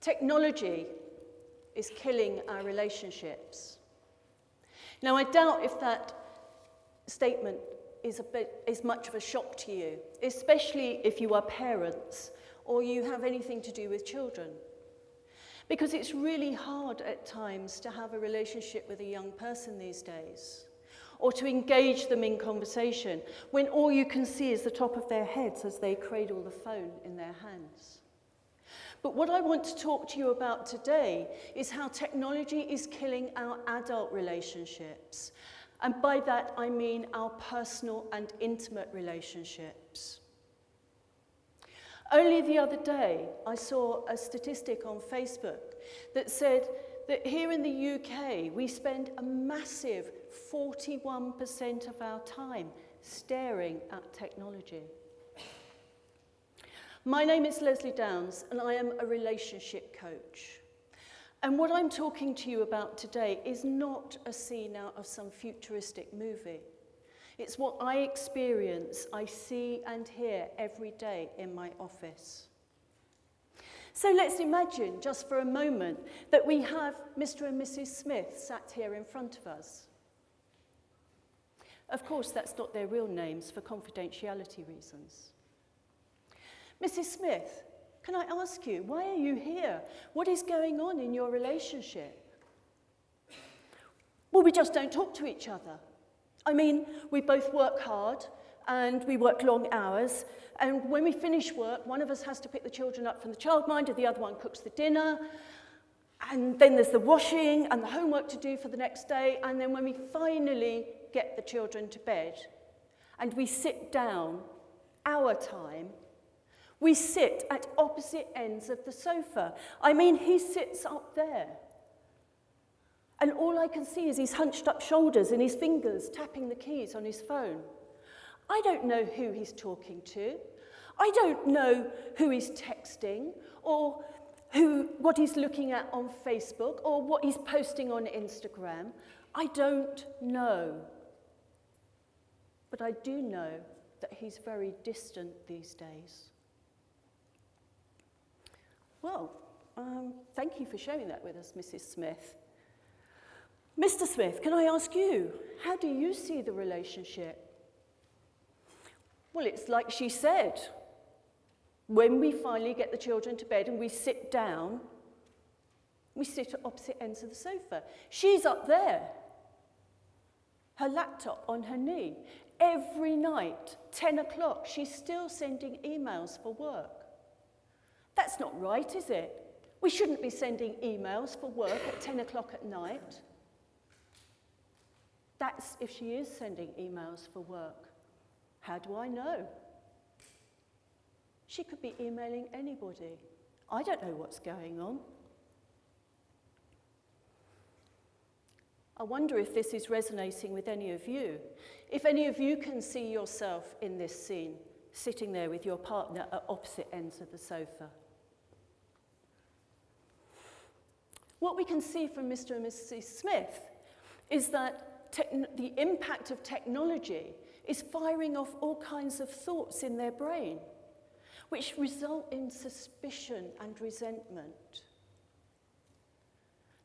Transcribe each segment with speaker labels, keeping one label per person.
Speaker 1: Technology is killing our relationships. Now, I doubt if that statement is much of a shock to you, especially if you are parents or you have anything to do with children. Because it's really hard at times to have a relationship with a young person these days, or to engage them in conversation when all you can see is the top of their heads as they cradle the phone in their hands. But what I want to talk to you about today is how technology is killing our adult relationships. And by that, I mean our personal and intimate relationships. Only the other day, I saw a statistic on Facebook that said that here in the UK, we spend a massive 41% of our time staring at technology. My name is Lesley Downs, and I am a relationship coach. And what I'm talking to you about today is not a scene out of some futuristic movie. It's what I experience, I see and hear every day in my office. So let's imagine, just for a moment, that we have Mr. and Mrs. Smith sat here in front of us. Of course, that's not their real names for confidentiality reasons. Mrs. Smith, can I ask you, why are you here? What is going on in your relationship? Well, we just don't talk to each other. I mean, we both work hard and we work long hours, and when we finish work, one of us has to pick the children up from the childminder, the other one cooks the dinner, and then there's the washing and the homework to do for the next day, and then when we finally get the children to bed and we sit down, our time, we sit at opposite ends of the sofa. I mean, he sits up there. And all I can see is his hunched up shoulders and his fingers tapping the keys on his phone. I don't know who he's talking to. I don't know who he's texting or what he's looking at on Facebook or what he's posting on Instagram. I don't know. But I do know that he's very distant these days. Well, thank you for sharing that with us, Mrs. Smith. Mr. Smith, can I ask you, how do you see the relationship? Well, it's like she said. When we finally get the children to bed and we sit down, we sit at opposite ends of the sofa. She's up there, her laptop on her knee. Every night, 10 o'clock, she's still sending emails for work. That's not right, is it? We shouldn't be sending emails for work at 10 o'clock at night. That's if she is sending emails for work. How do I know? She could be emailing anybody. I don't know what's going on. I wonder if this is resonating with any of you. If any of you can see yourself in this scene, sitting there with your partner at opposite ends of the sofa. What we can see from Mr. and Mrs. Smith is that the impact of technology is firing off all kinds of thoughts in their brain, which result in suspicion and resentment.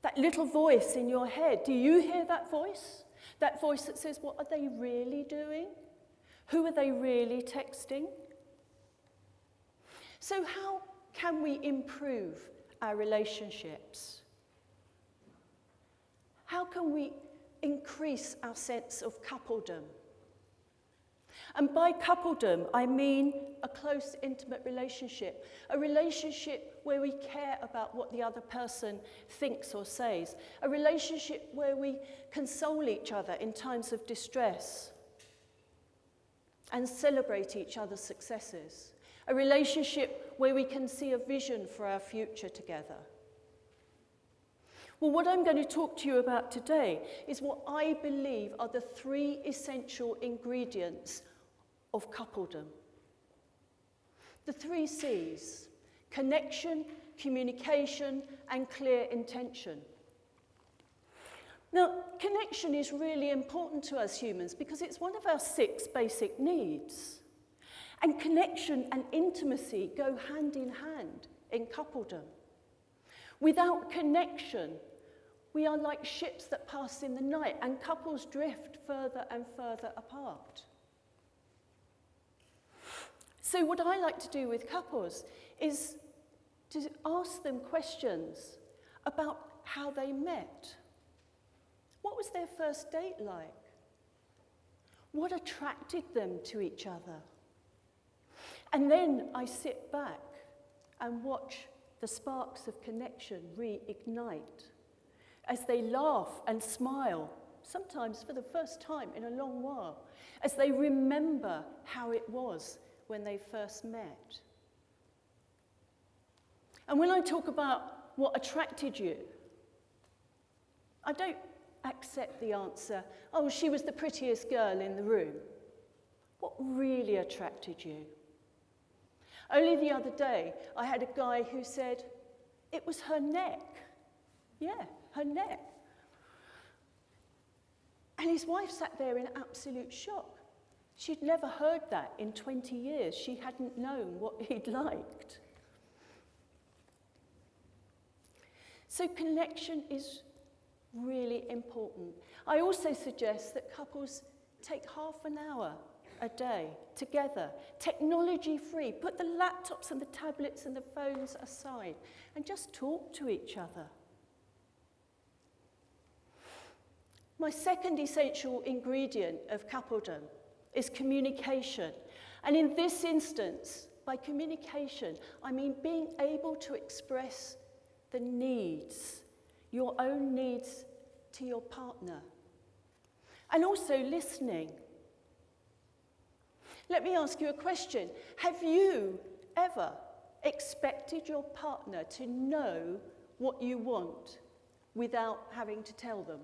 Speaker 1: That little voice in your head, do you hear that voice? That voice that says, what are they really doing? Who are they really texting? So how can we improve our relationships? How can we increase our sense of coupledom? And by coupledom, I mean a close, intimate relationship, a relationship where we care about what the other person thinks or says, a relationship where we console each other in times of distress and celebrate each other's successes, a relationship where we can see a vision for our future together. Well, what I'm going to talk to you about today is what I believe are the 3 essential ingredients of coupledom. The 3 C's: connection, communication, and clear intention. Now, connection is really important to us humans because it's one of our 6 basic needs. And connection and intimacy go hand in hand in coupledom. Without connection, we are like ships that pass in the night, and couples drift further and further apart. So what I like to do with couples is to ask them questions about how they met. What was their first date like? What attracted them to each other? And then I sit back and watch the sparks of connection reignite as they laugh and smile, sometimes for the first time in a long while, as they remember how it was when they first met. And when I talk about what attracted you, I don't accept the answer, oh, she was the prettiest girl in the room. What really attracted you? Only the other day, I had a guy who said, it was her neck. Yeah, her neck. And his wife sat there in absolute shock. She'd never heard that in 20 years. She hadn't known what he'd liked. So connection is really important. I also suggest that couples take half an hour a day together, technology-free. Put the laptops and the tablets and the phones aside and just talk to each other. My second essential ingredient of coupledom is communication. And in this instance, by communication, I mean being able to express the needs, your own needs to your partner. And also listening. Let me ask you a question. Have you ever expected your partner to know what you want without having to tell them?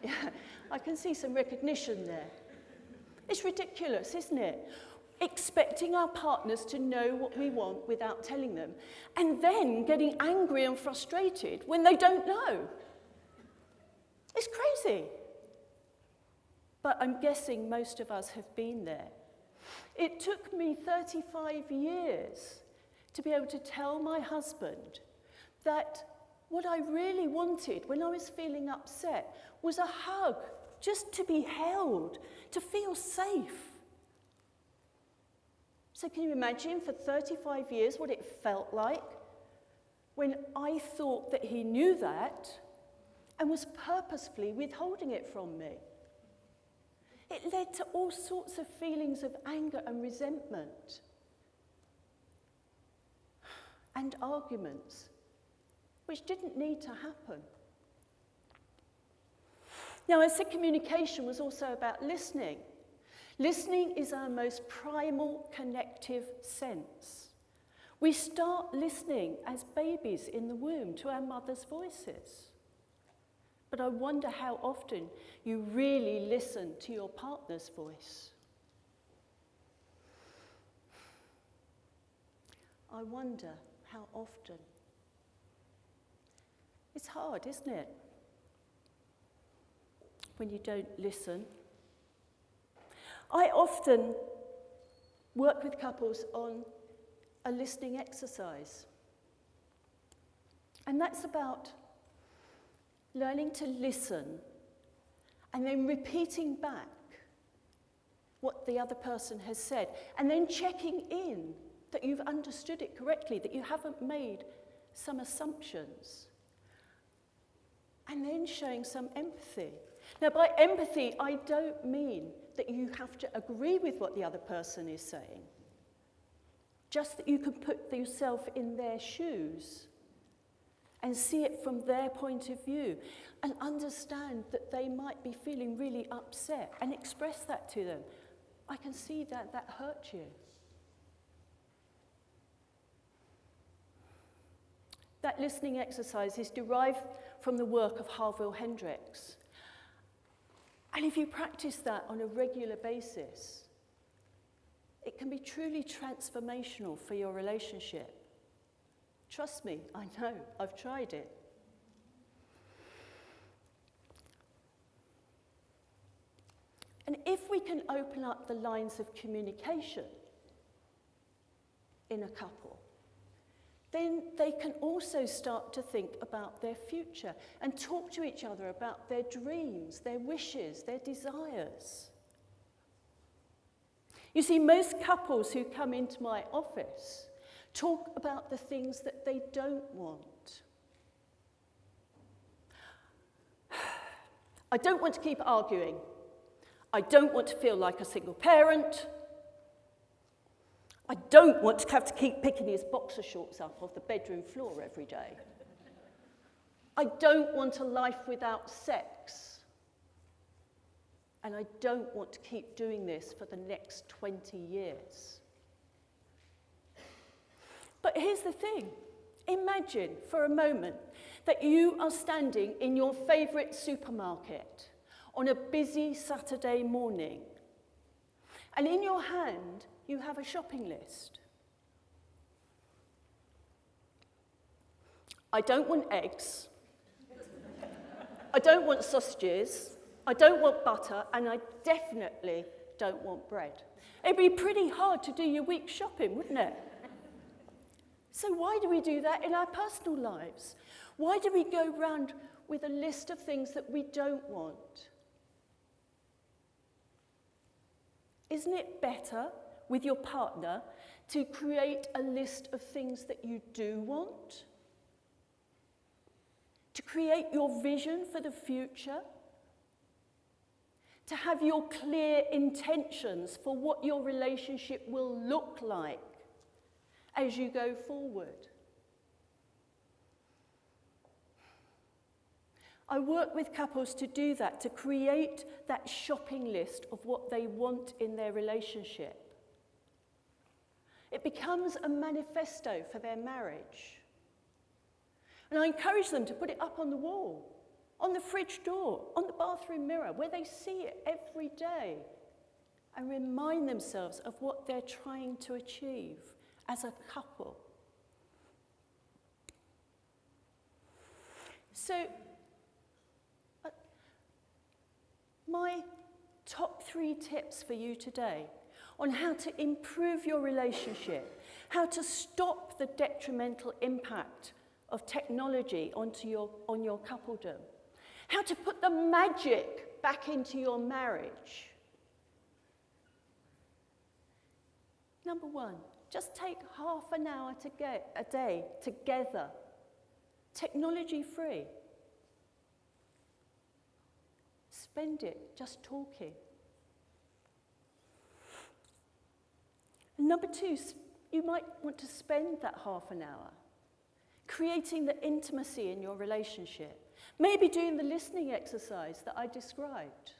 Speaker 1: Yeah, I can see some recognition there. It's ridiculous, isn't it? Expecting our partners to know what we want without telling them, and then getting angry and frustrated when they don't know. It's crazy. But I'm guessing most of us have been there. It took me 35 years to be able to tell my husband that what I really wanted when I was feeling upset was a hug, just to be held, to feel safe. So can you imagine for 35 years what it felt like when I thought that he knew that and was purposefully withholding it from me? It led to all sorts of feelings of anger and resentment and arguments, which didn't need to happen. Now, I said communication was also about listening. Listening is our most primal connective sense. We start listening as babies in the womb to our mother's voices. But I wonder how often you really listen to your partner's voice. I wonder how often. It's hard, isn't it? When you don't listen. I often work with couples on a listening exercise. And that's about learning to listen and then repeating back what the other person has said, and then checking in that you've understood it correctly, that you haven't made some assumptions, and then showing some empathy. Now, by empathy, I don't mean that you have to agree with what the other person is saying, just that you can put yourself in their shoes and see it from their point of view and understand that they might be feeling really upset and express that to them. I can see that that hurt you. That listening exercise is derived from the work of Harville Hendricks. And if you practice that on a regular basis, it can be truly transformational for your relationship. Trust me, I know, I've tried it. And if we can open up the lines of communication in a couple, then they can also start to think about their future and talk to each other about their dreams, their wishes, their desires. You see, most couples who come into my office talk about the things that they don't want. I don't want to keep arguing. I don't want to feel like a single parent. I don't want to have to keep picking his boxer shorts up off the bedroom floor every day. I don't want a life without sex. And I don't want to keep doing this for the next 20 years. But here's the thing. Imagine for a moment that you are standing in your favourite supermarket on a busy Saturday morning, and in your hand you have a shopping list. I don't want eggs, I don't want sausages, I don't want butter, and I definitely don't want bread. It'd be pretty hard to do your week's shopping, wouldn't it? So why do we do that in our personal lives? Why do we go round with a list of things that we don't want? Isn't it better with your partner to create a list of things that you do want? To create your vision for the future? To have your clear intentions for what your relationship will look like as you go forward? I work with couples to do that, to create that shopping list of what they want in their relationship. It becomes a manifesto for their marriage. And I encourage them to put it up on the wall, on the fridge door, on the bathroom mirror, where they see it every day, and remind themselves of what they're trying to achieve as a couple. So, my top 3 tips for you today on how to improve your relationship, how to stop the detrimental impact of technology on your coupledom, how to put the magic back into your marriage. Number 1, just take half an hour a day together, technology-free. Spend it just talking. And number 2, you might want to spend that half an hour creating the intimacy in your relationship. Maybe doing the listening exercise that I described.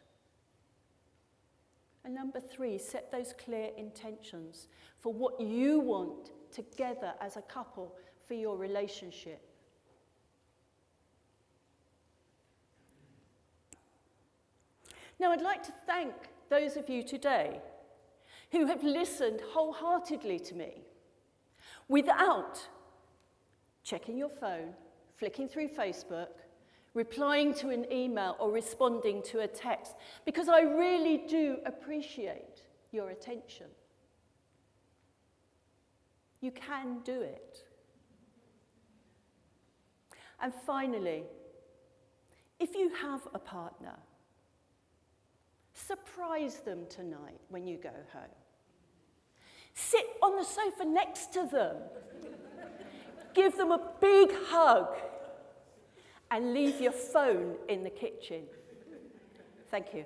Speaker 1: And number 3, set those clear intentions for what you want together as a couple for your relationship. Now, I'd like to thank those of you today who have listened wholeheartedly to me without checking your phone, flicking through Facebook, replying to an email or responding to a text, because I really do appreciate your attention. You can do it. And finally, if you have a partner, surprise them tonight when you go home. Sit on the sofa next to them. Give them a big hug. And leave your phone in the kitchen. Thank you.